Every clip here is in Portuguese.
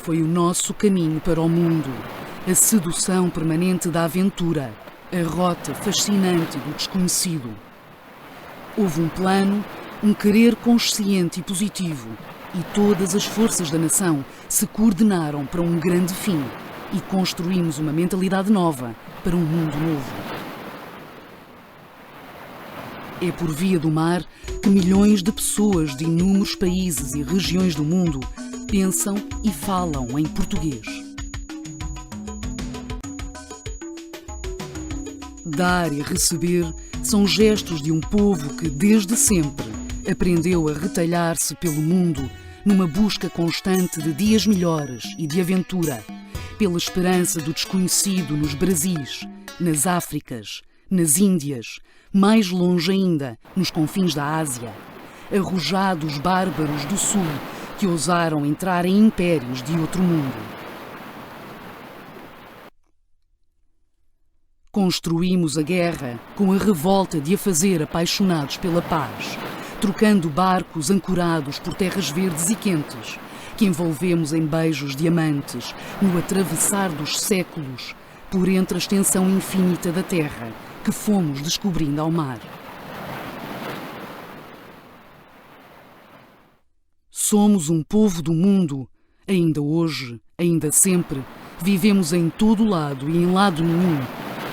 foi o nosso caminho para o mundo, a sedução permanente da aventura, a rota fascinante do desconhecido. Houve um plano, um querer consciente e positivo, e todas as forças da nação se coordenaram para um grande fim e construímos uma mentalidade nova para um mundo novo. É por via do mar que milhões de pessoas de inúmeros países e regiões do mundo pensam e falam em português. Dar e receber são gestos de um povo que, desde sempre, aprendeu a retalhar-se pelo mundo numa busca constante de dias melhores e de aventura, pela esperança do desconhecido nos Brasis, nas Áfricas, nas Índias, mais longe ainda, nos confins da Ásia, arrojados bárbaros do Sul que ousaram entrar em impérios de outro mundo. Construímos a guerra com a revolta de a fazer apaixonados pela paz, trocando barcos ancorados por terras verdes e quentes, que envolvemos em beijos diamantes no atravessar dos séculos, por entre a extensão infinita da terra que fomos descobrindo ao mar. Somos um povo do mundo, ainda hoje, ainda sempre, vivemos em todo lado e em lado nenhum,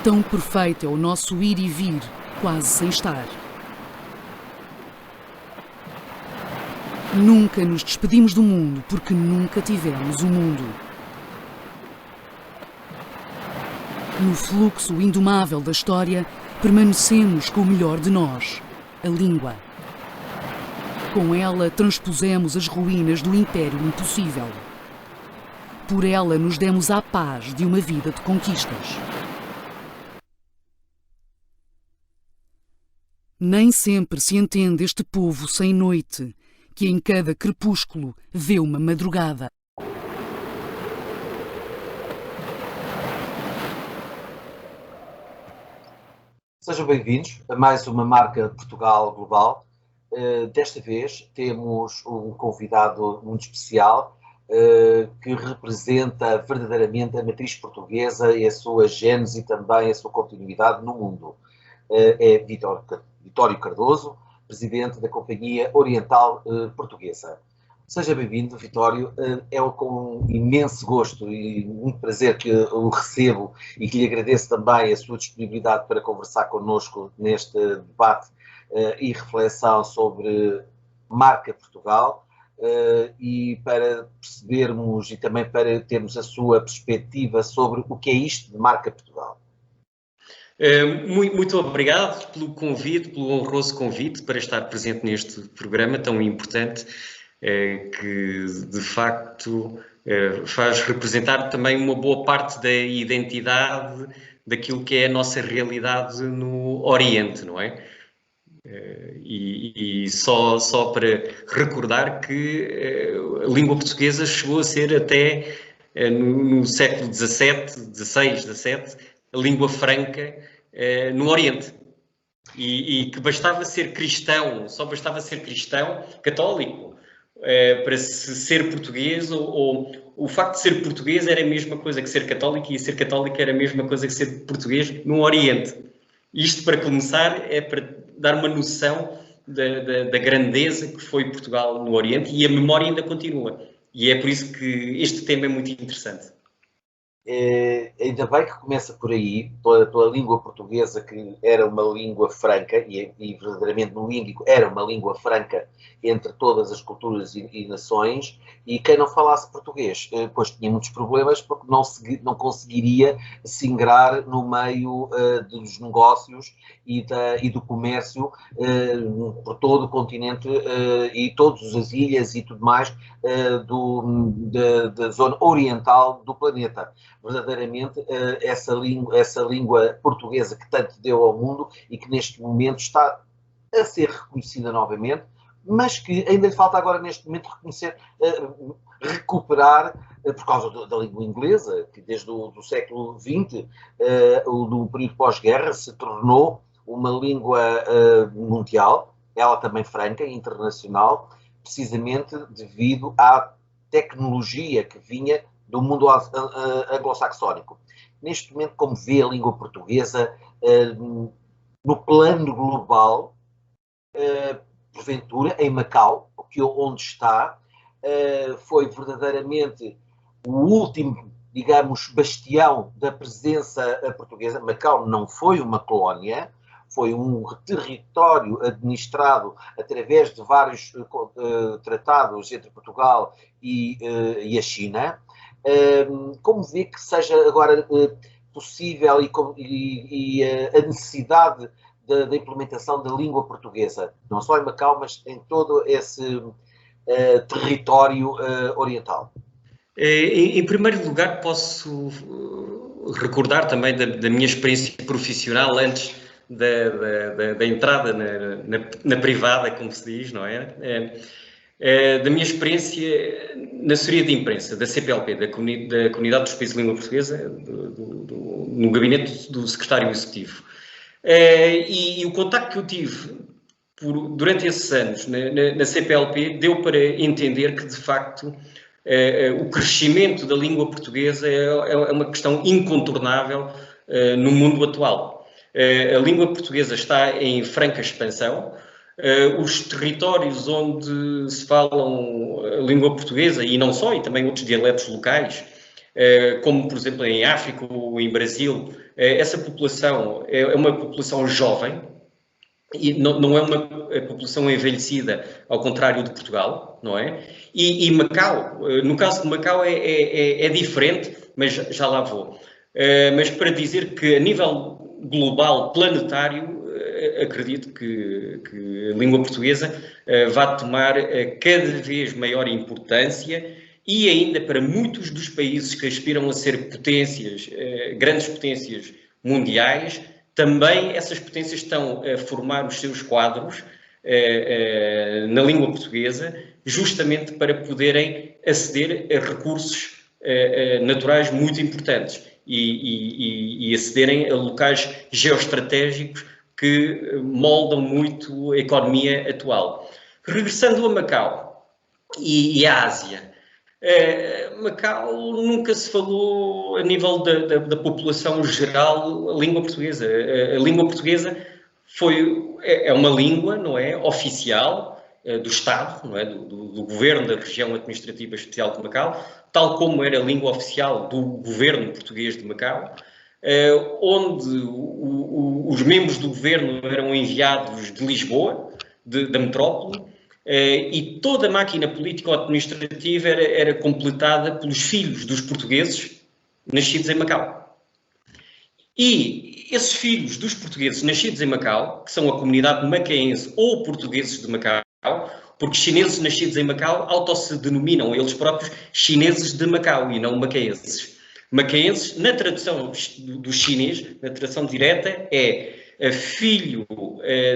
tão perfeito é o nosso ir e vir, quase sem estar. Nunca nos despedimos do mundo porque nunca tivemos o mundo. No fluxo indomável da história, permanecemos com o melhor de nós, a língua. Com ela transpusemos as ruínas do Império Impossível. Por ela nos demos à paz de uma vida de conquistas. Nem sempre se entende este povo sem noite, que em cada crepúsculo vê uma madrugada. Sejam bem-vindos a mais uma Marca Portugal Global. Desta vez temos um convidado muito especial que representa verdadeiramente a matriz portuguesa e a sua gênese e também a sua continuidade no mundo. É Vitório Cardoso, presidente da Companhia Oriental Portuguesa. Seja bem-vindo, Vitório. É com imenso gosto e muito prazer que o recebo e que lhe agradeço também a sua disponibilidade para conversar connosco neste debate e reflexão sobre Marca Portugal e para percebermos e também para termos a sua perspectiva sobre o que é isto de Marca Portugal. Muito obrigado pelo convite, pelo honroso convite para estar presente neste programa tão importante que, de facto, faz representar também uma boa parte da identidade daquilo que é a nossa realidade no Oriente, não é? E só para recordar que a língua portuguesa chegou a ser até no século XVII, XVII, a língua franca no Oriente. E que bastava ser cristão, só bastava ser cristão católico para ser português, ou o facto de ser português era a mesma coisa que ser católico e ser católico era a mesma coisa que ser português no Oriente. Isto, para começar, é para dar uma noção da grandeza que foi Portugal no Oriente, e a memória ainda continua. E é por isso que este tema é muito interessante. Ainda bem que começa por aí, pela língua portuguesa, que era uma língua franca, e verdadeiramente no índico era uma língua franca entre todas as culturas e nações, e quem não falasse português, pois tinha muitos problemas, porque não conseguiria se ingrar no meio dos negócios e do comércio por todo o continente e todas as ilhas e tudo mais da zona oriental do planeta. Verdadeiramente essa língua portuguesa que tanto deu ao mundo e que neste momento está a ser reconhecida novamente, mas que ainda lhe falta agora neste momento recuperar por causa da língua inglesa, que desde o século XX, no período pós-guerra, se tornou uma língua mundial, ela também franca e internacional, precisamente devido à tecnologia que vinha do mundo anglo-saxónico. Neste momento, como vê a língua portuguesa no plano global, porventura, em Macau, onde está, foi verdadeiramente o último, digamos, bastião da presença portuguesa. Macau não foi uma colónia, foi um território administrado através de vários tratados entre Portugal e a China. Como vê que seja agora possível e a necessidade da implementação da língua portuguesa, não só em Macau, mas em todo esse território oriental? Em primeiro lugar, posso recordar também da minha experiência profissional antes da entrada na privada, como se diz, não é? Da minha experiência na assessoria de imprensa, da CPLP, da Comunidade dos Países de Língua Portuguesa, no gabinete do secretário executivo. E o contacto que eu tive durante esses anos na CPLP deu para entender que, de facto, o crescimento da língua portuguesa é uma questão incontornável no mundo atual. A língua portuguesa está em franca expansão. Os territórios onde se falam a língua portuguesa, e não só, e também outros dialetos locais, como, por exemplo, em África ou em Brasil, essa população é uma população jovem, e não é uma população envelhecida, ao contrário de Portugal, não é? E Macau, no caso de Macau é diferente, mas já lá vou. Mas para dizer que a nível global, planetário, acredito que a língua portuguesa vai tomar cada vez maior importância, e ainda para muitos dos países que aspiram a ser potências, grandes potências mundiais, também essas potências estão a formar os seus quadros na língua portuguesa, justamente para poderem aceder a recursos naturais muito importantes e acederem a locais geoestratégicos que moldam muito a economia atual. Regressando a Macau e à Ásia, Macau nunca se falou a nível da população geral a língua portuguesa. A língua portuguesa é uma língua, não é, oficial do Estado, não é, do governo da região administrativa especial de Macau, tal como era a língua oficial do governo português de Macau, onde os membros do governo eram enviados de Lisboa, da metrópole, e toda a máquina político-administrativa era completada pelos filhos dos portugueses nascidos em Macau. E esses filhos dos portugueses nascidos em Macau, que são a comunidade macaense ou portugueses de Macau, porque chineses nascidos em Macau auto-se denominam eles próprios chineses de Macau e não macaenses. Macaenses, na tradução do chinês, na tradução direta, é filho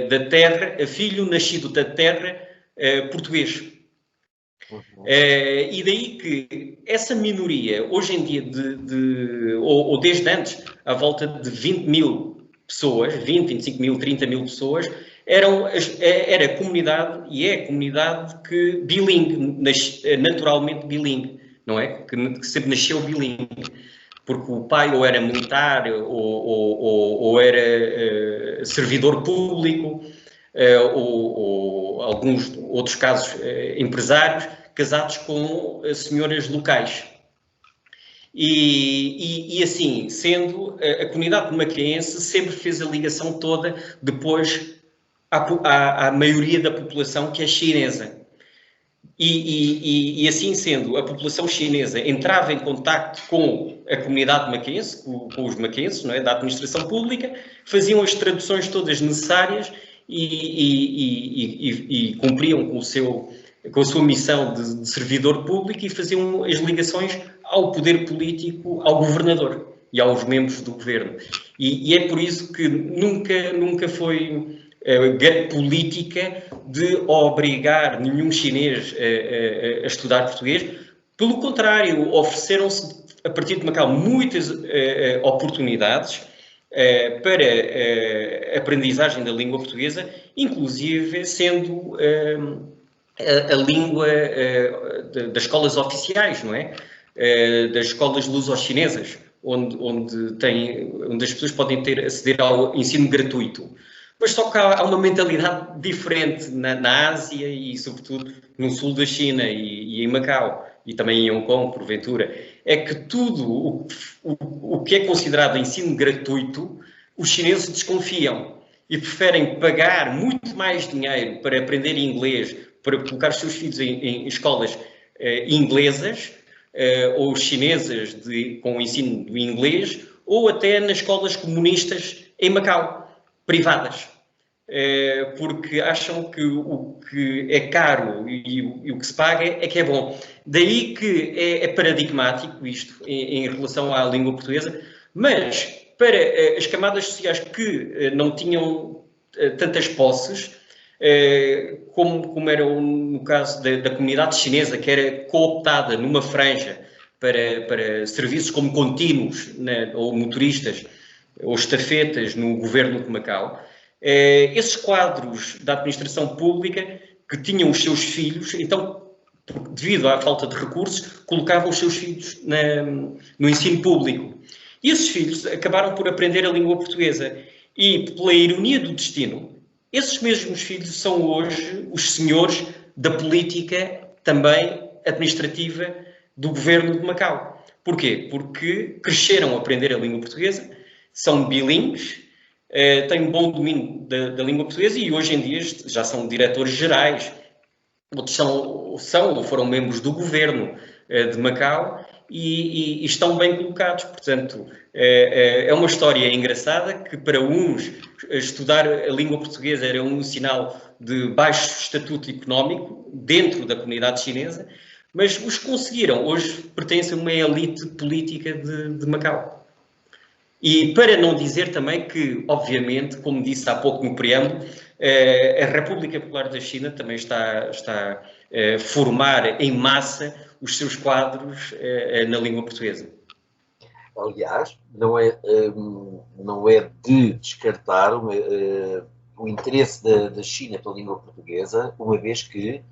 da terra, filho nascido da terra português. E daí que essa minoria, hoje em dia, ou desde antes, à volta de 20 mil pessoas, 20, 25 mil, 30 mil pessoas, era a comunidade, e é a comunidade que bilingue, naturalmente bilingue, não é? Que sempre nasceu bilingue. Porque o pai ou era militar, ou era servidor público, ou alguns outros casos empresários, casados com senhoras locais. E assim, sendo, a comunidade macaense sempre fez a ligação toda depois à maioria da população, que é chinesa. E assim sendo, a população chinesa entrava em contacto com a comunidade macaense, com os macaenses, não é, da administração pública, faziam as traduções todas necessárias e cumpriam com a sua missão de servidor público, e faziam as ligações ao poder político, ao governador e aos membros do governo. E é por isso que nunca foi política de obrigar nenhum chinês a estudar português. Pelo contrário, ofereceram-se, a partir de Macau, muitas oportunidades para a aprendizagem da língua portuguesa, inclusive sendo a língua das escolas oficiais, não é? Das escolas luso-chinesas, onde as pessoas podem aceder ao ensino gratuito. Mas só que há uma mentalidade diferente na Ásia e, sobretudo, no sul da China e em Macau, e também em Hong Kong, porventura. É que tudo o que é considerado ensino gratuito, os chineses desconfiam e preferem pagar muito mais dinheiro para aprender inglês, para colocar os seus filhos em escolas inglesas ou chinesas com o ensino do inglês, ou até nas escolas comunistas em Macau, privadas, porque acham que o que é caro e o que se paga é que é bom. Daí que é paradigmático isto em relação à língua portuguesa, mas para as camadas sociais que não tinham tantas posses, como era no caso da comunidade chinesa, que era cooptada numa franja para serviços como contínuos, ou motoristas, ou estafetas no governo de Macau, esses quadros da administração pública que tinham os seus filhos, então, devido à falta de recursos, colocavam os seus filhos no ensino público. E esses filhos acabaram por aprender a língua portuguesa. E, pela ironia do destino, esses mesmos filhos são hoje os senhores da política também administrativa do governo de Macau. Porquê? Porque cresceram a aprender a língua portuguesa, são bilíngues, têm um bom domínio da língua portuguesa e hoje em dia já são diretores gerais, outros são ou foram membros do governo de Macau e estão bem colocados. Portanto, é uma história engraçada que para uns estudar a língua portuguesa era um sinal de baixo estatuto económico dentro da comunidade chinesa, mas os conseguiram. Hoje pertencem a uma elite política de Macau. E para não dizer também que, obviamente, como disse há pouco no preâmbulo, a República Popular da China também está a formar em massa os seus quadros na língua portuguesa. Aliás, não é de descartar o interesse da China pela língua portuguesa, uma vez que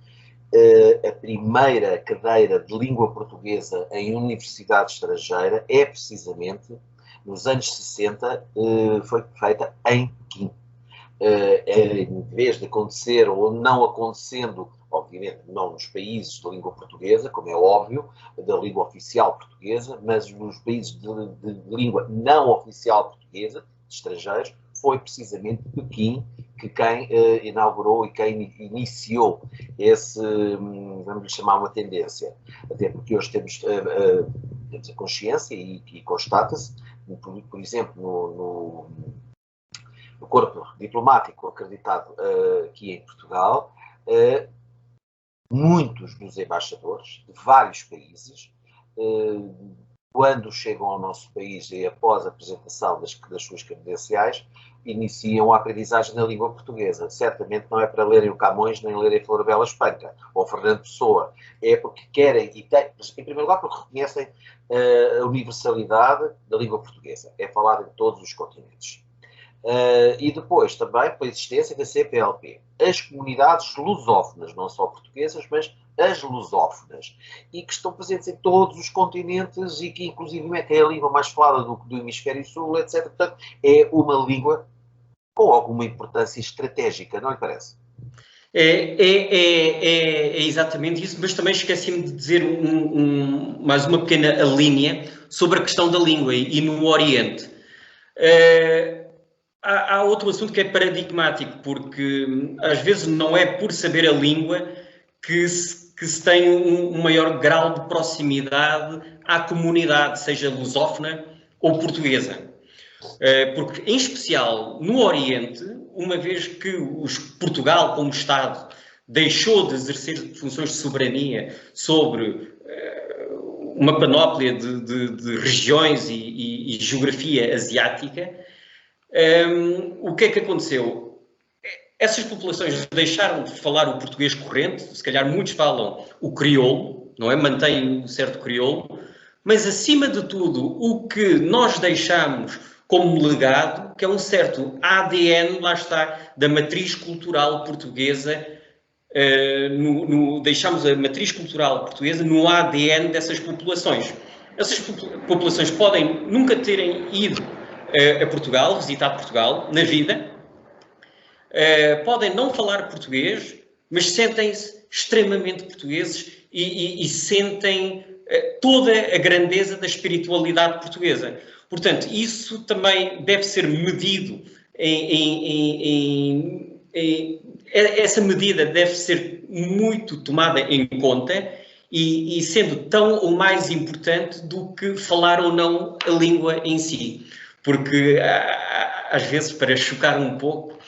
a primeira cadeira de língua portuguesa em universidade estrangeira é precisamente, nos anos 60, foi feita em Pequim. Em vez de acontecer ou não acontecendo, obviamente não nos países de língua portuguesa, como é óbvio, da língua oficial portuguesa, mas nos países de língua não oficial portuguesa, de estrangeiros, foi precisamente Pequim que quem inaugurou e quem iniciou esse, vamos lhe chamar uma tendência. Até porque hoje temos a consciência e constata-se, por exemplo, no corpo diplomático acreditado aqui em Portugal, muitos dos embaixadores de vários países, quando chegam ao nosso país e após a apresentação das suas credenciais, iniciam a aprendizagem da língua portuguesa. Certamente não é para lerem o Camões nem lerem Floribela Espanca ou Fernando Pessoa. É porque querem e têm, em primeiro lugar, porque reconhecem a universalidade da língua portuguesa. É falar em todos os continentes. E depois também pela existência da CPLP. As comunidades lusófonas, não só portuguesas, mas as lusófonas, e que estão presentes em todos os continentes e que inclusive é a língua mais falada do hemisfério sul, etc. Portanto, é uma língua com alguma importância estratégica, não lhe parece? É exatamente isso, mas também esqueci-me de dizer mais uma pequena linha sobre a questão da língua e no Oriente. Há outro assunto que é paradigmático, porque às vezes não é por saber a língua que se tem um maior grau de proximidade à comunidade, seja lusófona ou portuguesa. Porque, em especial, no Oriente, uma vez que Portugal, como Estado, deixou de exercer funções de soberania sobre uma panóplia de regiões e geografia asiática, o que é que aconteceu? Essas populações deixaram de falar o português corrente, se calhar muitos falam o crioulo, não é? Mantêm um certo crioulo, mas acima de tudo o que nós deixamos como legado, que é um certo ADN, lá está, da matriz cultural portuguesa, deixamos a matriz cultural portuguesa no ADN dessas populações. Essas populações podem nunca terem ido a Portugal, visitar Portugal, na vida, podem não falar português, mas sentem-se extremamente portugueses e sentem toda a grandeza da espiritualidade portuguesa. Portanto, isso também deve ser medido essa medida deve ser muito tomada em conta e sendo tão ou mais importante do que falar ou não a língua em si. Porque, às vezes, para chocar um pouco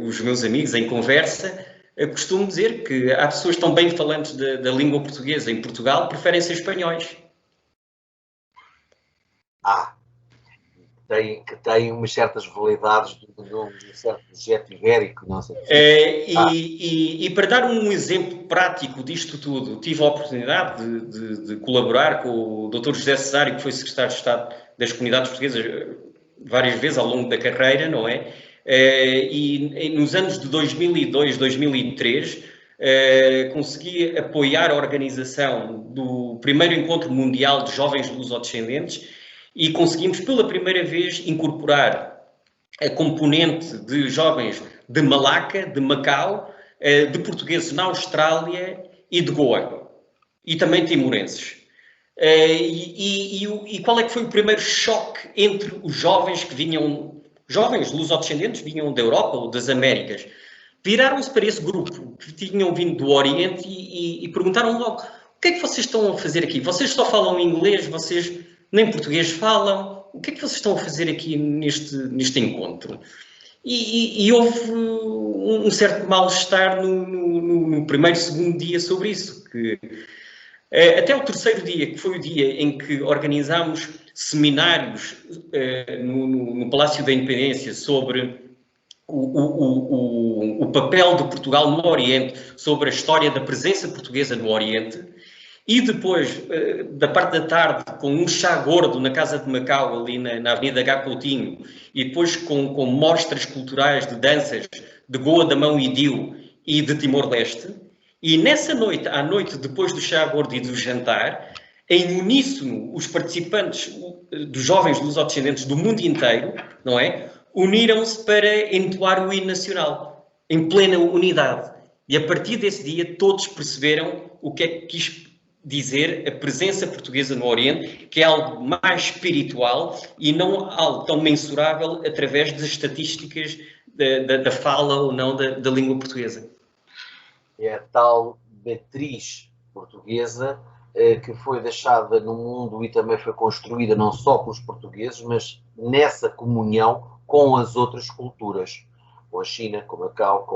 os meus amigos em conversa, costumo dizer que há pessoas tão bem falantes da língua portuguesa em Portugal que preferem ser espanhóis. Que tem umas certas validades de um certo projeto ibérico, não sei. E para dar um exemplo prático disto tudo, tive a oportunidade de colaborar com o Dr. José Cesário, que foi Secretário de Estado das Comunidades Portuguesas várias vezes ao longo da carreira, não é? E nos anos de 2002, 2003, consegui apoiar a organização do primeiro Encontro Mundial de Jovens Lusodescendentes e conseguimos pela primeira vez incorporar a componente de jovens de Malaca, de Macau, de portugueses na Austrália e de Goa, e também timorenses. E qual é que foi o primeiro choque entre os jovens que vinham, jovens lusodescendentes, vinham da Europa ou das Américas? Viraram-se para esse grupo que tinham vindo do Oriente e perguntaram logo: o que é que vocês estão a fazer aqui? Vocês só falam inglês, vocês nem português falam, o que é que vocês estão a fazer aqui neste encontro? E houve um certo mal-estar no primeiro, segundo dia sobre isso, que até o terceiro dia, que foi o dia em que organizámos seminários no Palácio da Independência sobre o papel de Portugal no Oriente, sobre a história da presença portuguesa no Oriente. E depois, da parte da tarde, com um chá gordo na Casa de Macau, ali na Avenida H. Coutinho, e depois com mostras culturais de danças de Goa, Damão e Diu e de Timor-Leste. E nessa noite, à noite, depois do chá gordo e do jantar, em uníssono, os participantes dos jovens lusodescendentes do mundo inteiro, não é? Uniram-se para entoar o hino nacional, em plena unidade. E a partir desse dia, todos perceberam o que é que quis dizer a presença portuguesa no Oriente, que é algo mais espiritual e não algo tão mensurável através das estatísticas da fala ou não da língua portuguesa. É a tal matriz portuguesa que foi deixada no mundo e também foi construída não só pelos portugueses, mas nessa comunhão com as outras culturas, com a China, com Macau,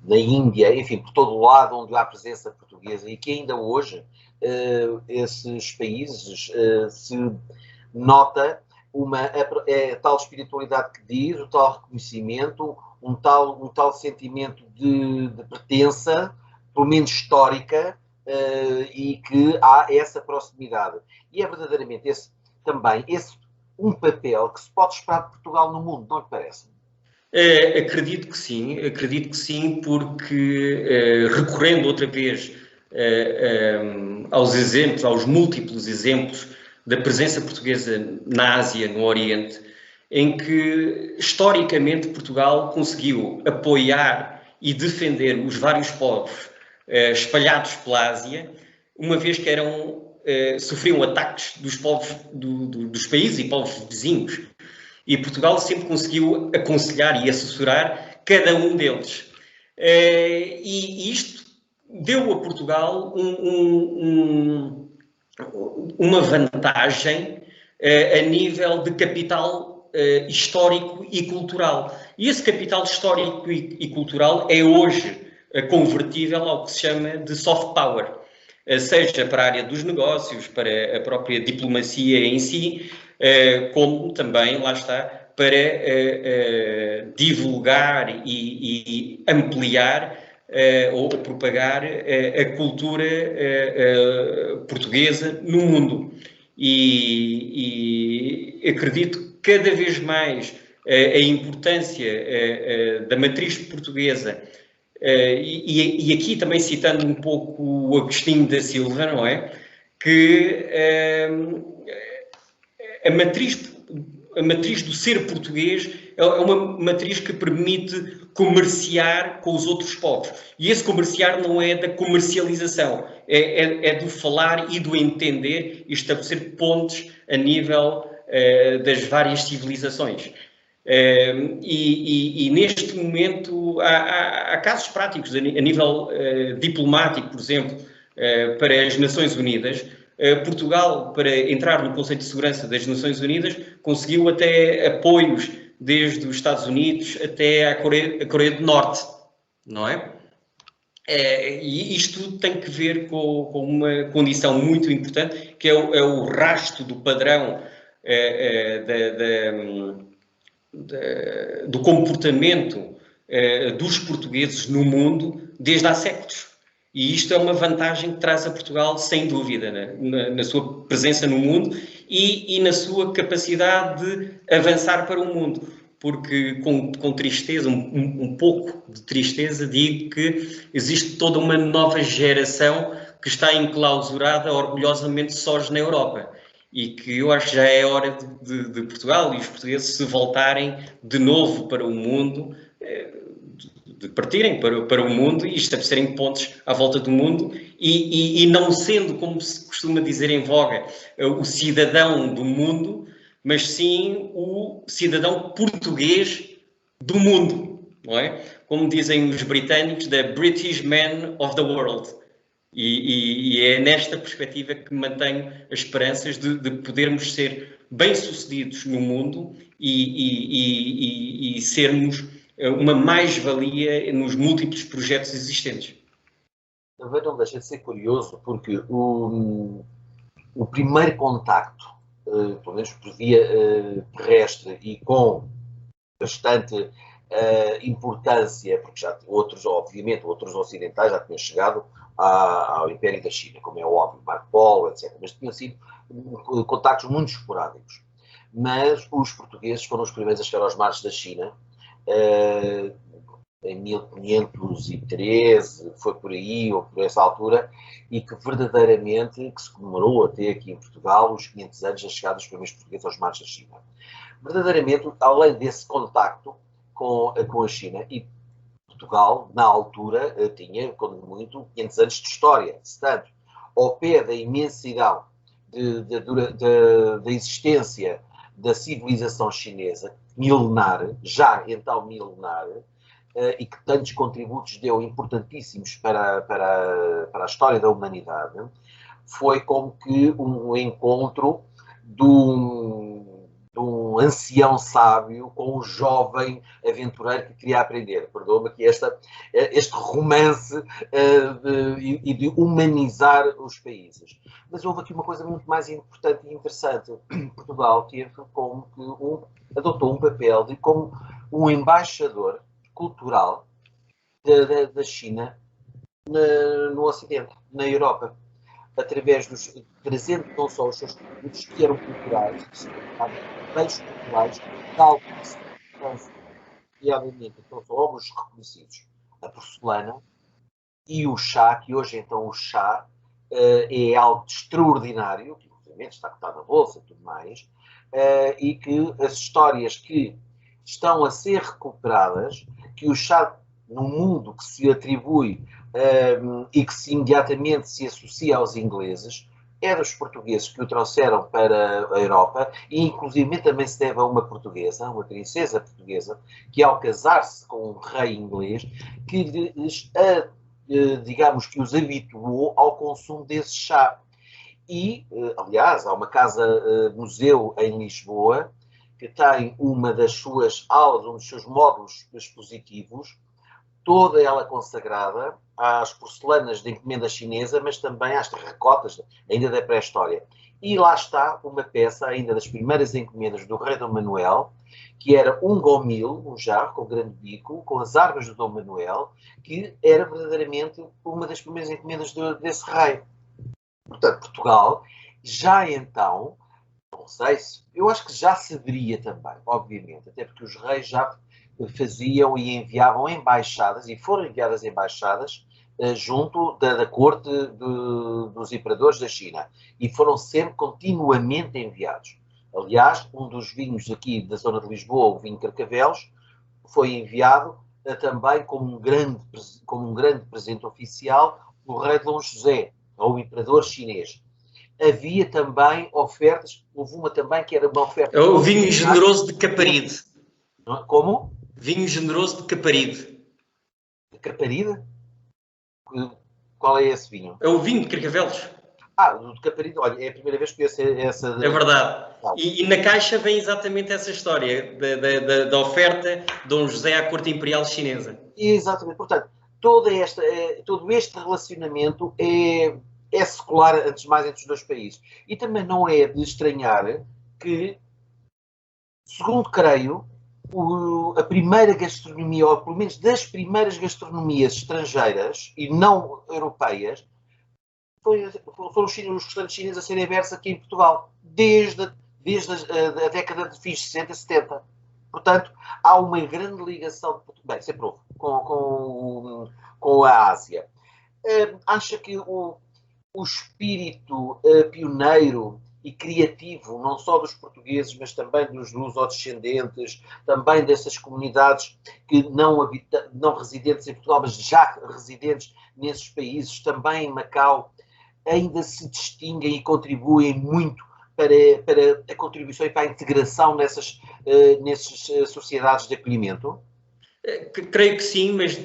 na Índia, enfim, por todo o lado onde há presença portuguesa e que ainda hoje esses países se nota a tal espiritualidade que diz, o tal reconhecimento, um tal sentimento de pertença, pelo menos histórica, e que há essa proximidade. E é verdadeiramente esse um papel que se pode esperar de Portugal no mundo, não lhe parece? Acredito que sim, porque recorrendo outra vez aos exemplos, aos múltiplos exemplos da presença portuguesa na Ásia, no Oriente, em que historicamente Portugal conseguiu apoiar e defender os vários povos espalhados pela Ásia, uma vez que sofriam ataques dos povos dos países e povos vizinhos. E Portugal sempre conseguiu aconselhar e assessorar cada um deles. E isto deu a Portugal uma vantagem a nível de capital histórico e cultural. E esse capital histórico e cultural é hoje convertível ao que se chama de soft power, seja para a área dos negócios, para a própria diplomacia em si, como também, lá está, para divulgar e ampliar ou propagar a cultura portuguesa no mundo. E acredito que cada vez mais a importância da matriz portuguesa, e aqui também citando um pouco o Agostinho da Silva, não é? Que a matriz do ser português é uma matriz que permite comerciar com os outros povos. E esse comerciar não é da comercialização, é do falar e do entender e estabelecer pontes a nível das várias civilizações. E neste momento há casos práticos a nível diplomático, por exemplo, para as Nações Unidas. Portugal, para entrar no Conselho de Segurança das Nações Unidas, conseguiu até apoios desde os Estados Unidos até a Coreia do Norte, não é? E isto tem que ver com uma condição muito importante, que é o rastro do padrão do comportamento dos portugueses no mundo desde há séculos. E isto é uma vantagem que traz a Portugal, sem dúvida, na sua presença no mundo e na sua capacidade de avançar para o mundo. Porque, com tristeza, um pouco de tristeza, digo que existe toda uma nova geração que está enclausurada orgulhosamente sós na Europa. E que eu acho que já é hora de Portugal e os portugueses se voltarem de novo para o mundo, de partirem para o mundo e estabelecerem pontos à volta do mundo e não sendo, como se costuma dizer em voga, o cidadão do mundo, mas sim o cidadão português do mundo, não é? Como dizem os britânicos, the British man of the world. E é nesta perspectiva que mantenho as esperanças de podermos ser bem-sucedidos no mundo e sermos uma mais-valia nos múltiplos projetos existentes. Também não deixa de ser curioso, porque o primeiro contacto, pelo menos por via terrestre e com bastante importância, porque já outros, obviamente, outros ocidentais já tinham chegado ao Império da China, como é óbvio, Marco Polo, etc. Mas tinham sido contactos muito esporádicos. Mas os portugueses foram os primeiros a chegar aos mares da China, em 1513, foi por aí, ou por essa altura, e que verdadeiramente que se comemorou até aqui em Portugal os 500 anos da chegada dos primeiros portugueses aos mares da China. Verdadeiramente, além desse contacto com a China, e Portugal, na altura, tinha, quando muito, 500 anos de história, portanto, ao pé da imensidão da existência da civilização chinesa, milenar, já então milenar, e que tantos contributos deu importantíssimos para a história da humanidade, foi como que um encontro de um ancião sábio com um jovem aventureiro que queria aprender. Perdoa-me aqui este romance de humanizar os países. Mas houve aqui uma coisa muito mais importante e interessante. Portugal teve como que adotou um papel de como um embaixador cultural da China no Ocidente, na Europa, através trazendo não só os seus produtos que eram culturais, que significavam bens culturais, de alguma significância, e obviamente não só obras reconhecidos, a porcelana e o chá, que hoje então o chá é algo extraordinário, que obviamente está cotado na bolsa e tudo mais, e que as histórias que estão a ser recuperadas, que o chá no mundo que se atribui e que imediatamente se associa aos ingleses, é dos portugueses que o trouxeram para a Europa, e inclusive também se deve a uma portuguesa, uma princesa portuguesa, que ao casar-se com um rei inglês, que digamos que os habituou ao consumo desse chá. E, aliás, há uma casa-museu em Lisboa, que tem uma das suas aulas, um dos seus módulos expositivos, toda ela consagrada às porcelanas de encomenda chinesa, mas também às terracotas, ainda da pré-história. E lá está uma peça, ainda das primeiras encomendas do rei Dom Manuel, que era um gomil, um jarro com grande bico, com as armas do Dom Manuel, que era verdadeiramente uma das primeiras encomendas desse rei. Portanto, Portugal já então Não sei se. Eu acho que já se deveria também, obviamente, até porque os reis já faziam e enviavam embaixadas, e foram enviadas embaixadas junto da corte dos imperadores da China. E foram sempre continuamente enviados. Aliás, um dos vinhos aqui da zona de Lisboa, o vinho Carcavelos, foi enviado também como um grande presente oficial do rei Dom José, ao imperador chinês. Havia também ofertas, houve uma também que era uma oferta... É o vinho generoso de Caparide. Como? Vinho generoso de Caparide. De Caparide? Qual é esse vinho? É o vinho de Carcavelos. O de Caparide, olha, é a primeira vez que conheço essa... É verdade. E na caixa vem exatamente essa história da oferta de Dom José à corte imperial chinesa. Exatamente. Portanto, todo este relacionamento é secular, antes de mais, entre os dois países. E também não é de estranhar que, segundo creio, a primeira gastronomia, ou pelo menos das primeiras gastronomias estrangeiras e não europeias, foram os restaurantes chineses a serem abertos aqui em Portugal, desde a década de fins de 60 e 70. Portanto, há uma grande ligação, bem, sempre houve, com a Ásia. Acha que o espírito pioneiro e criativo, não só dos portugueses, mas também dos lusodescendentes, também dessas comunidades que não residentes em Portugal, mas já residentes nesses países, também em Macau, ainda se distinguem e contribuem muito para a contribuição e para a integração nessas sociedades de acolhimento? Creio que sim, mas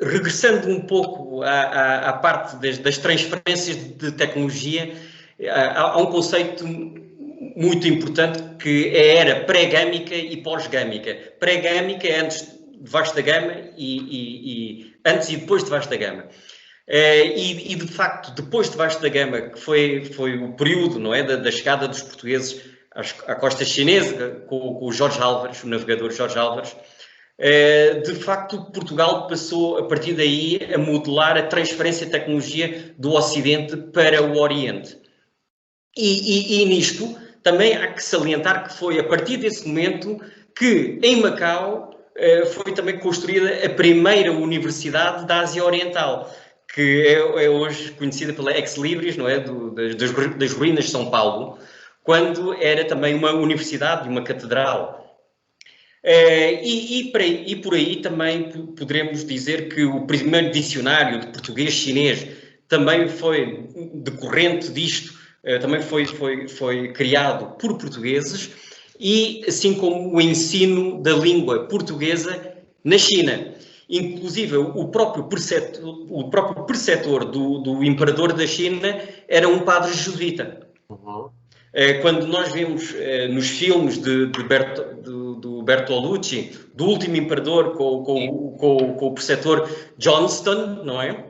regressando um pouco à parte das transferências de tecnologia, há um conceito muito importante que é a era pré-gâmica e pós-gâmica. Pré-gâmica é antes de vasta gama e antes e depois de vasta gama. E de facto, depois de vasta gama, que foi o período, não é, da chegada dos portugueses à costa chinesa, com o Jorge Álvares, o navegador Jorge Álvares, de facto, Portugal passou, a partir daí, a modelar a transferência de tecnologia do Ocidente para o Oriente. E nisto, também há que salientar que foi a partir desse momento que, em Macau, foi também construída a primeira universidade da Ásia Oriental, que é hoje conhecida pela Ex Libris, não é? Das ruínas de São Paulo, quando era também uma universidade e uma catedral. E por aí também poderemos dizer que o primeiro dicionário de português-chinês também foi decorrente disto, também foi criado por portugueses, e assim como o ensino da língua portuguesa na China. Inclusive, o próprio preceptor do imperador da China era um padre jesuíta. Uhum. Quando nós vemos nos filmes do Bertolucci, do último imperador, com o preceptor Johnston, não é?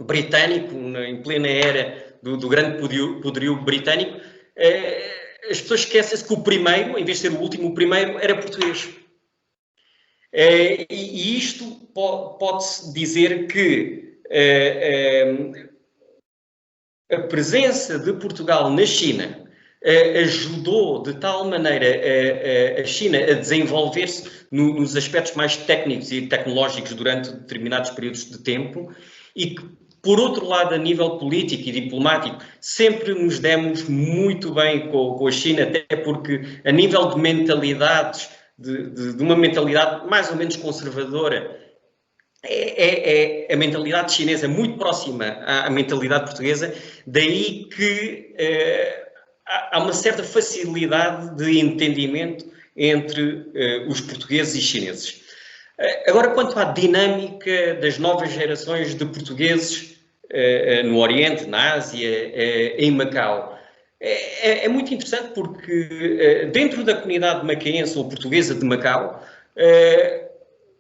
Britânico, em plena era do grande poderio britânico, as pessoas esquecem-se que o primeiro, em vez de ser o último, o primeiro era português. E isto pode-se dizer que a presença de Portugal na China ajudou de tal maneira a China a desenvolver-se nos aspectos mais técnicos e tecnológicos durante determinados períodos de tempo, e que, por outro lado, a nível político e diplomático, sempre nos demos muito bem com a China, até porque a nível de mentalidades, de uma mentalidade mais ou menos conservadora, a mentalidade chinesa é muito próxima à mentalidade portuguesa, daí que há uma certa facilidade de entendimento entre os portugueses e chineses. Agora, quanto à dinâmica das novas gerações de portugueses no Oriente, na Ásia, em Macau, é muito interessante porque dentro da comunidade macaense ou portuguesa de Macau,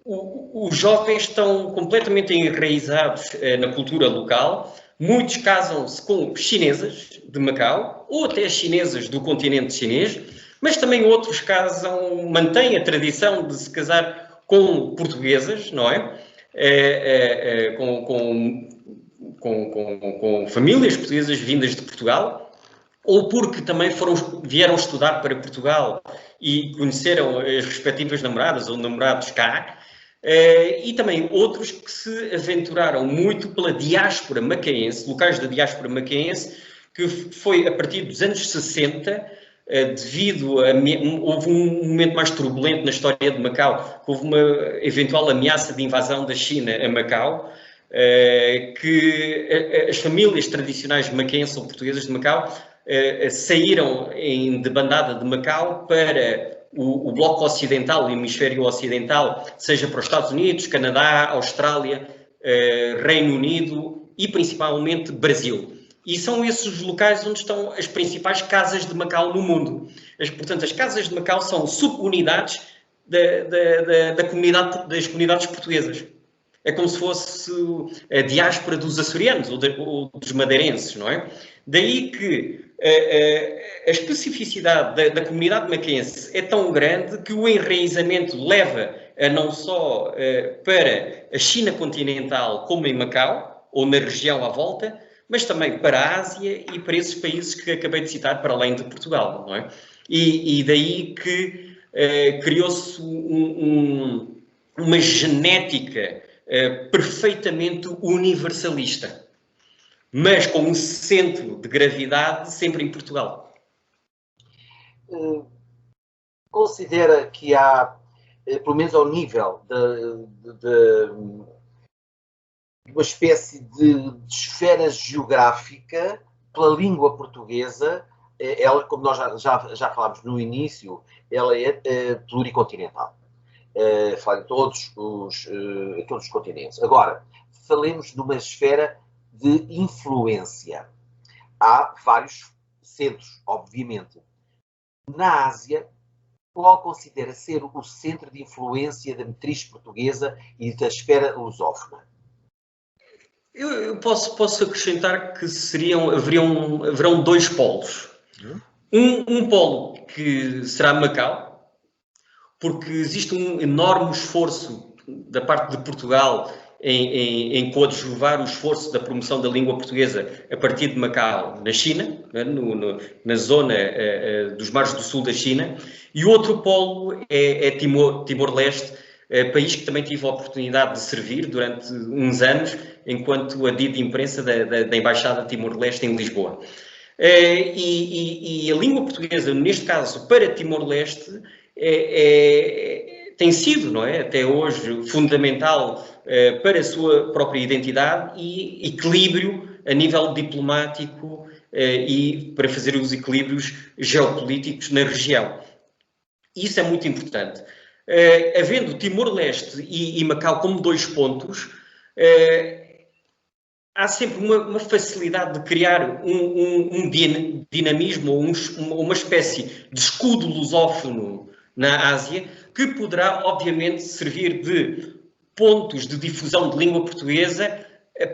os jovens estão completamente enraizados na cultura local. Muitos casam-se com chinesas de Macau, ou até chinesas do continente chinês, mas também outros mantêm a tradição de se casar com portuguesas, não é? Com famílias portuguesas vindas de Portugal. ou porque também vieram estudar para Portugal e conheceram as respectivas namoradas ou namorados cá, e também outros que se aventuraram muito pela diáspora macaense, locais da diáspora macaense, que foi a partir dos anos 60, houve um momento mais turbulento na história de Macau, que houve uma eventual ameaça de invasão da China a Macau, que as famílias tradicionais macaenses ou portuguesas de Macau saíram em debandada de Macau para o bloco ocidental, o hemisfério ocidental, seja para os Estados Unidos, Canadá, Austrália, Reino Unido e principalmente Brasil. E são esses os locais onde estão as principais casas de Macau no mundo. Portanto, as casas de Macau são subunidades das comunidades portuguesas. É como se fosse a diáspora dos açorianos ou dos madeirenses, não é? Daí que a especificidade da comunidade macaense é tão grande que o enraizamento leva a não só para a China continental como em Macau, ou na região à volta, mas também para a Ásia e para esses países que acabei de citar, para além de Portugal, não é? E daí que criou-se uma genética perfeitamente universalista, mas com um centro de gravidade sempre em Portugal. Considera que há, pelo menos ao nível de uma espécie de esfera geográfica pela língua portuguesa, ela, como nós já falámos no início, ela é pluricontinental. Fala em todos os continentes. Agora, falemos de uma esfera de influência. Há vários centros, obviamente. Na Ásia, qual considera ser o centro de influência da matriz portuguesa e da esfera lusófona? Eu posso acrescentar que haverão dois polos. Um polo que será Macau, porque existe um enorme esforço da parte de Portugal em coadjuvar o esforço da promoção da língua portuguesa a partir de Macau, na China, na zona dos mares do sul da China, e o outro polo é Timor-Leste, país que também tive a oportunidade de servir durante uns anos, enquanto adido de imprensa da Embaixada de Timor-Leste em Lisboa. E a língua portuguesa, neste caso, para Timor-Leste, tem sido, não é, até hoje, fundamental para a sua própria identidade e equilíbrio a nível diplomático e para fazer os equilíbrios geopolíticos na região. Isso é muito importante. Havendo Timor-Leste e Macau como dois pontos, há sempre uma facilidade de criar um dinamismo ou uma espécie de escudo lusófono na Ásia, que poderá, obviamente, servir de pontos de difusão de língua portuguesa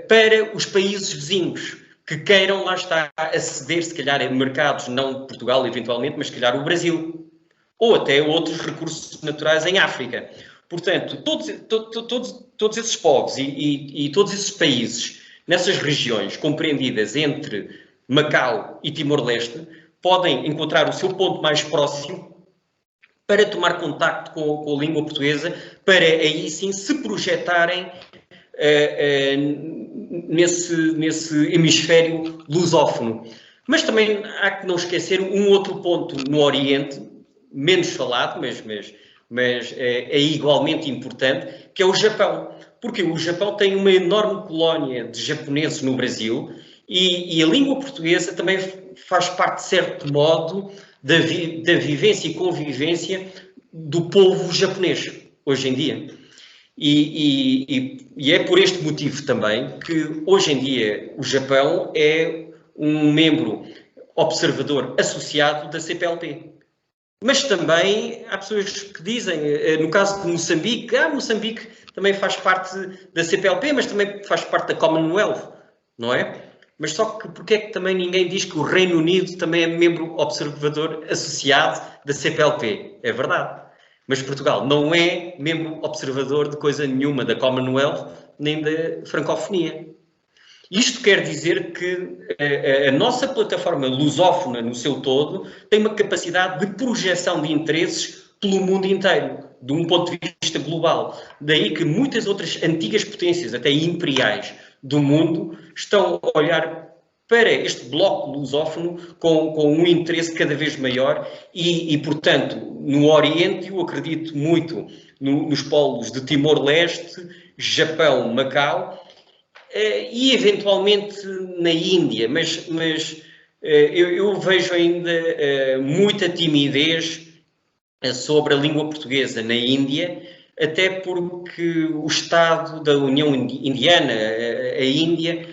para os países vizinhos, que queiram, lá está, aceder, se calhar, a mercados, não Portugal, eventualmente, mas se calhar o Brasil, ou até outros recursos naturais em África. Portanto, todos esses povos e todos esses países, nessas regiões compreendidas entre Macau e Timor-Leste, podem encontrar o seu ponto mais próximo para tomar contacto com a língua portuguesa, para aí sim se projetarem nesse hemisfério lusófono. Mas também há que não esquecer um outro ponto no Oriente, menos falado, mas é igualmente importante, que é o Japão. Porque o Japão tem uma enorme colónia de japoneses no Brasil e a língua portuguesa também faz parte, de certo modo, da vivência e convivência do povo japonês, hoje em dia. E é por este motivo também que, hoje em dia, o Japão é um membro observador associado da CPLP. Mas também há pessoas que dizem, no caso de Moçambique, Moçambique também faz parte da CPLP, mas também faz parte da Commonwealth, não é? Mas só que porque é que também ninguém diz que o Reino Unido também é membro observador associado da CPLP? É verdade. Mas Portugal não é membro observador de coisa nenhuma da Commonwealth nem da francofonia. Isto quer dizer que a nossa plataforma lusófona, no seu todo, tem uma capacidade de projeção de interesses pelo mundo inteiro, de um ponto de vista global. Daí que muitas outras antigas potências, até imperiais, do mundo, estão a olhar para este bloco lusófono com um interesse cada vez maior e, portanto, no Oriente, eu acredito muito nos polos de Timor-Leste, Japão, Macau, e eventualmente na Índia, mas eu vejo ainda muita timidez sobre a língua portuguesa na Índia, até porque o Estado da União Indiana, a Índia,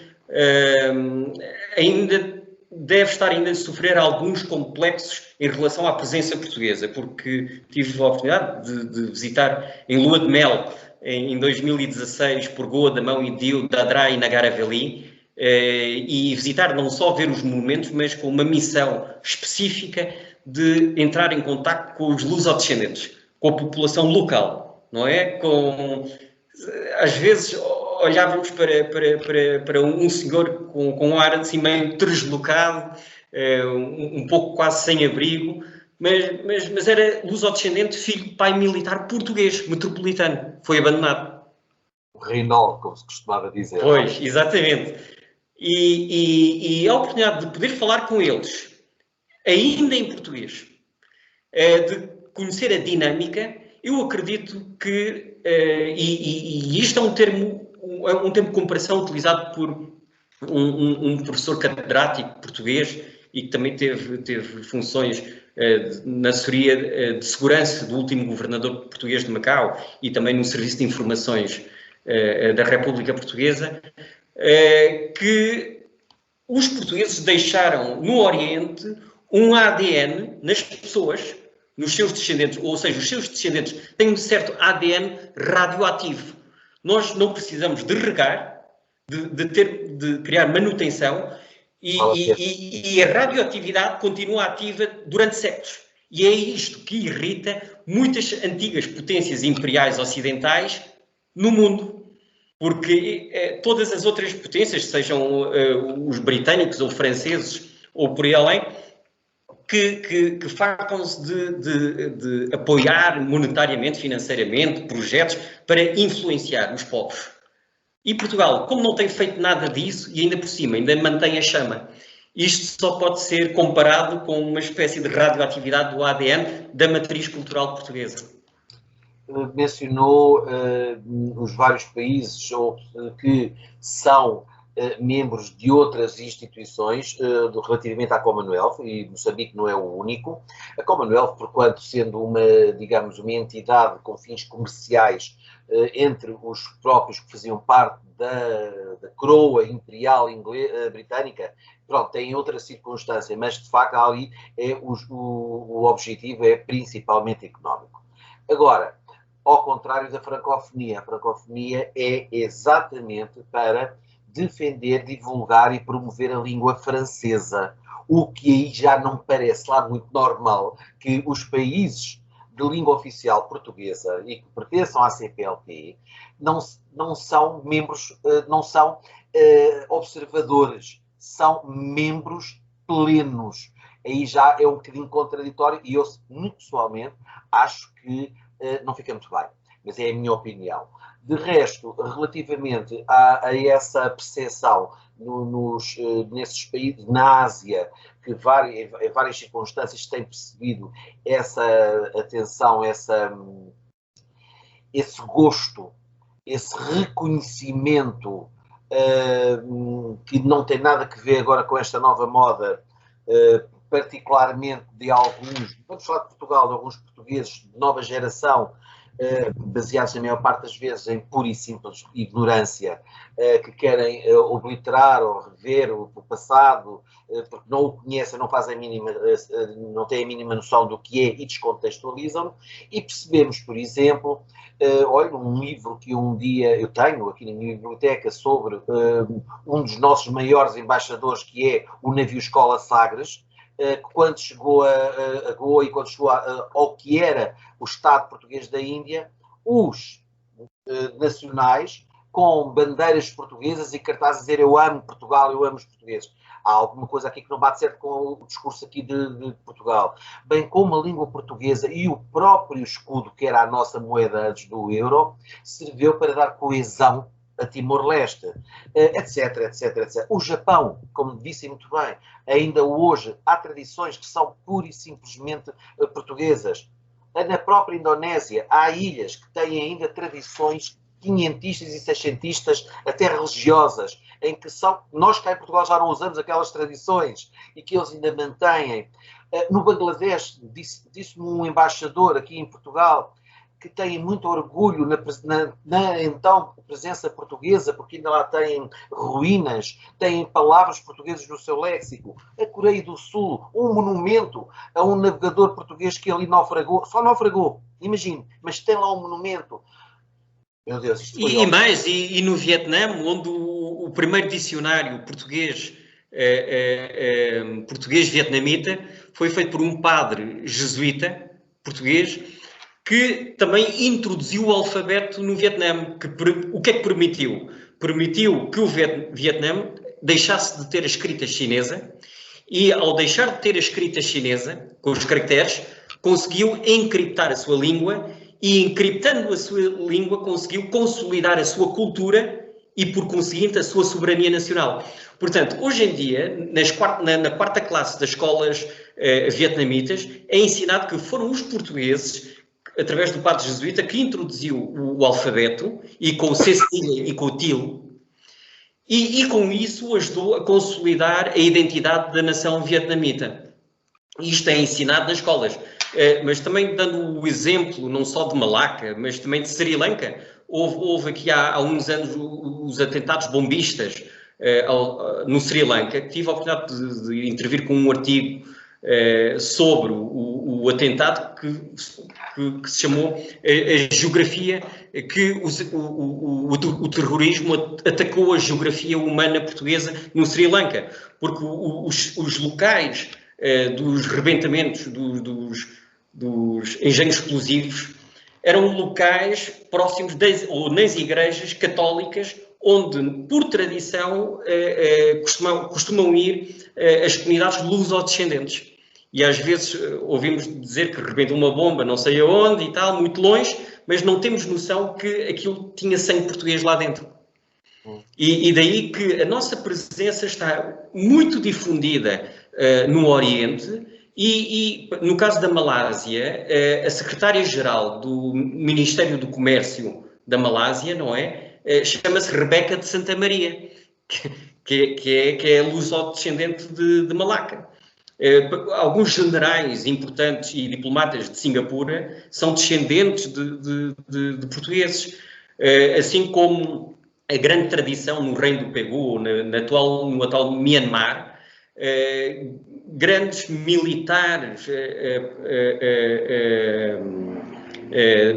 ainda deve estar ainda a sofrer alguns complexos em relação à presença portuguesa, porque tive a oportunidade de visitar em lua de mel em 2016 por Goa, Damão e Diu, Dadra e Nagar Haveli, e visitar não só ver os monumentos, mas com uma missão específica de entrar em contacto com os lusodescendentes, com a população local, não é? Às vezes olhávamos para um senhor com um ar assim meio deslocado, um pouco quase sem abrigo, mas era lusodescendente, filho de pai militar português, metropolitano. Foi abandonado. O Reinol, como se costumava dizer. Pois, exatamente. E a oportunidade de poder falar com eles, ainda em português, de conhecer a dinâmica, eu acredito que, e isto é um termo de comparação utilizado por um professor catedrático português e que também teve funções na assessoria de segurança do último governador português de Macau e também no Serviço de Informações da República Portuguesa, que os portugueses deixaram no Oriente um ADN nas pessoas, nos seus descendentes, ou seja, os seus descendentes têm um certo ADN radioativo. Nós não precisamos de regar, de criar manutenção e a radioatividade continua ativa durante séculos. E é isto que irrita muitas antigas potências imperiais ocidentais no mundo. Porque todas as outras potências, sejam os britânicos ou franceses ou por aí além, que fartam-se de apoiar monetariamente, financeiramente, projetos para influenciar os povos. E Portugal, como não tem feito nada disso, e ainda por cima, ainda mantém a chama, isto só pode ser comparado com uma espécie de radioatividade do ADN da matriz cultural portuguesa. Mencionou os vários países que são membros de outras instituições relativamente à Commonwealth, e Moçambique não é o único. A Commonwealth, porquanto sendo uma entidade com fins comerciais entre os próprios que faziam parte da coroa imperial britânica, pronto, tem outra circunstância, mas de facto ali o objetivo é principalmente económico. Agora, ao contrário da francofonia, a francofonia é exatamente para defender, divulgar e promover a língua francesa, o que aí já não parece lá muito normal que os países de língua oficial portuguesa e que pertençam à CPLP não são membros, não são observadores, são membros plenos. Aí já é um bocadinho contraditório e eu, muito pessoalmente, acho que não fica muito bem, mas é a minha opinião. De resto, relativamente a essa percepção nesses países, na Ásia, que em várias circunstâncias têm percebido essa atenção, esse gosto, esse reconhecimento que não tem nada a ver agora com esta nova moda, particularmente de alguns, vamos falar de Portugal, de alguns portugueses de nova geração, baseados na maior parte das vezes em pura e simples ignorância, que querem obliterar ou rever o passado, porque não o conhecem, não têm a mínima noção do que é e descontextualizam. E percebemos, por exemplo, olha, um livro que um dia eu tenho aqui na minha biblioteca sobre um dos nossos maiores embaixadores, que é o navio Escola Sagres, que quando chegou a Goa e quando chegou ao que era o Estado português da Índia, os nacionais com bandeiras portuguesas e cartazes a dizer eu amo Portugal, eu amo os portugueses. Há alguma coisa aqui que não bate certo com o discurso aqui de Portugal. Bem como a língua portuguesa e o próprio escudo, que era a nossa moeda antes do euro, serviu para dar coesão a Timor-Leste, etc, etc, etc. O Japão, como disse muito bem, ainda hoje há tradições que são pura e simplesmente portuguesas. Na própria Indonésia há ilhas que têm ainda tradições quinhentistas e seiscentistas, até religiosas, em que nós cá em Portugal já não usamos aquelas tradições e que eles ainda mantêm. No Bangladesh, disse-me um embaixador aqui em Portugal, que têm muito orgulho na então presença portuguesa, porque ainda lá têm ruínas, têm palavras portuguesas no seu léxico. A Coreia do Sul, um monumento a um navegador português que ali naufragou, só naufragou, imagine, mas tem lá um monumento. Meu Deus, e no Vietnã, onde o primeiro dicionário português-vietnamita foi feito por um padre jesuíta português que também introduziu o alfabeto no Vietnã. O que é que permitiu? Permitiu que o Vietnã deixasse de ter a escrita chinesa e, ao deixar de ter a escrita chinesa, com os caracteres, conseguiu encriptar a sua língua e, encriptando a sua língua, conseguiu consolidar a sua cultura e, por conseguinte, a sua soberania nacional. Portanto, hoje em dia, na quarta classe das escolas vietnamitas, é ensinado que foram os portugueses, através do padre jesuíta, que introduziu o alfabeto, e com o cedilha e com o til, e com isso ajudou a consolidar a identidade da nação vietnamita. Isto é ensinado nas escolas. Mas também dando o exemplo, não só de Malaca, mas também de Sri Lanka, houve aqui há uns anos os atentados bombistas no Sri Lanka, que tive a oportunidade de intervir com um artigo sobre o atentado que se chamou a geografia, que o terrorismo atacou a geografia humana portuguesa no Sri Lanka, porque os locais dos rebentamentos dos engenhos explosivos eram locais próximos ou nas igrejas católicas, onde, por tradição, costumam ir as comunidades luso-descendentes. E às vezes ouvimos dizer que rebentou uma bomba não sei aonde e tal, muito longe, mas não temos noção que aquilo tinha sangue português lá dentro. E daí que a nossa presença está muito difundida no Oriente e no caso da Malásia, a secretária-geral do Ministério do Comércio da Malásia, não é? Chama-se Rebeca de Santa Maria, que é luso-descendente de Malaca. Alguns generais importantes e diplomatas de Singapura são descendentes de portugueses, assim como a grande tradição no Reino do Pegu, no atual Myanmar, grandes militares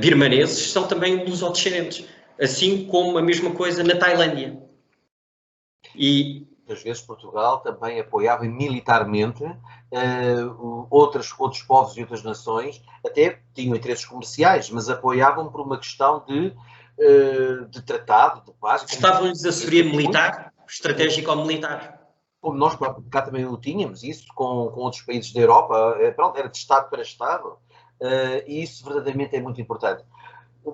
birmaneses são também luso-descendentes, assim como a mesma coisa na Tailândia. Às vezes Portugal também apoiava militarmente outros povos e outras nações, até tinham interesses comerciais, mas apoiavam por uma questão de tratado, de paz. Estavam-lhes assessoria militar, estratégico-militar. Como nós cá também o tínhamos, isso com outros países da Europa, era de Estado para Estado, e isso verdadeiramente é muito importante.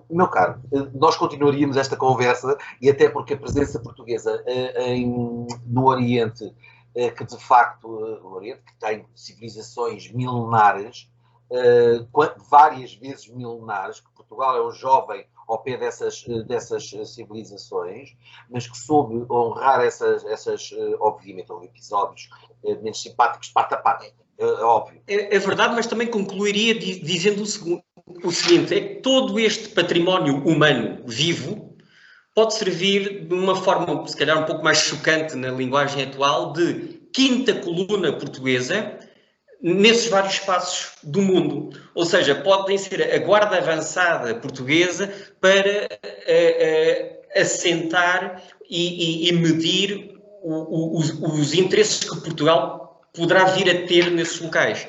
Meu caro, nós continuaríamos esta conversa, e até porque a presença portuguesa no Oriente, que de facto, o Oriente que tem civilizações milenares, várias vezes milenares, que Portugal é um jovem ao pé dessas civilizações, mas que soube honrar obviamente, episódios menos simpáticos, pata-pata, óbvio. É verdade, mas também concluiria dizendo o seguinte, é que todo este património humano vivo pode servir de uma forma, se calhar um pouco mais chocante na linguagem atual, de quinta coluna portuguesa nesses vários espaços do mundo. Ou seja, podem ser a guarda avançada portuguesa para assentar e medir os interesses que Portugal poderá vir a ter nesses locais.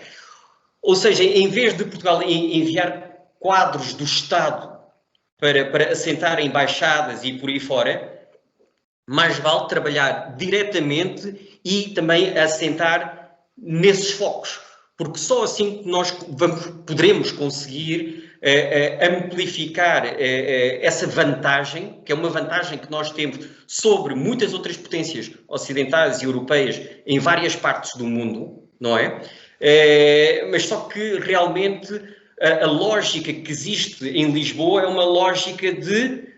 Ou seja, em vez de Portugal enviar quadros do Estado para assentar embaixadas e por aí fora, mais vale trabalhar diretamente e também assentar nesses focos, porque só assim que nós poderemos conseguir amplificar essa vantagem, que é uma vantagem que nós temos sobre muitas outras potências ocidentais e europeias em várias partes do mundo, não é? Mas só que realmente a lógica que existe em Lisboa é uma lógica de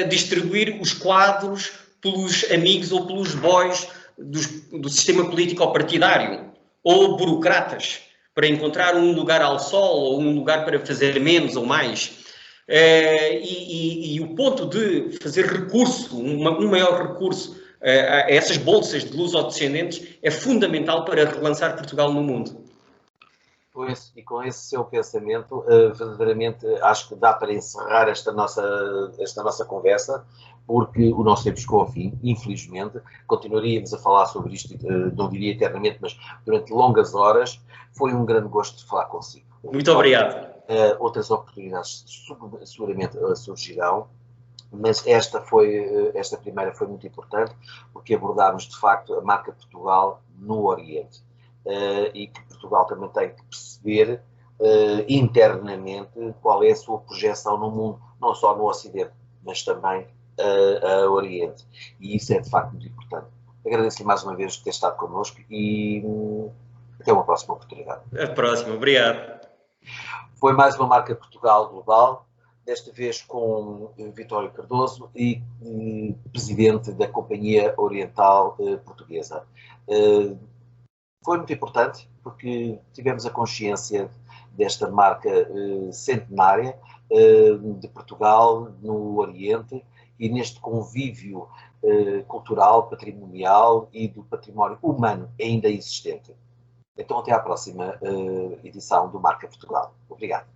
distribuir os quadros pelos amigos ou pelos boys do sistema político-partidário, ou burocratas, para encontrar um lugar ao sol ou um lugar para fazer menos ou mais. E o ponto de fazer recurso, um maior recurso a essas bolsas de luso-descendentes é fundamental para relançar Portugal no mundo. E com esse seu pensamento, verdadeiramente acho que dá para encerrar esta nossa conversa, porque o nosso tempo chegou ao fim, infelizmente. Continuaríamos a falar sobre isto, não diria eternamente, mas durante longas horas. Foi um grande gosto de falar consigo. Muito obrigado. Outras oportunidades seguramente surgirão, mas esta primeira foi muito importante, porque abordámos de facto a marca Portugal no Oriente. E que Portugal também tem que perceber internamente qual é a sua projeção no mundo, não só no Ocidente, mas também a Oriente. E isso é de facto muito importante. Agradeço-lhe mais uma vez por ter estado connosco e até uma próxima oportunidade. Até a próxima, obrigado. Foi mais uma marca Portugal Global, desta vez com Vitório Cardoso e presidente da Companhia Oriental Portuguesa. Foi muito importante porque tivemos a consciência desta marca centenária de Portugal no Oriente e neste convívio cultural, patrimonial e do património humano ainda existente. Então até à próxima edição do Marca Portugal. Obrigado.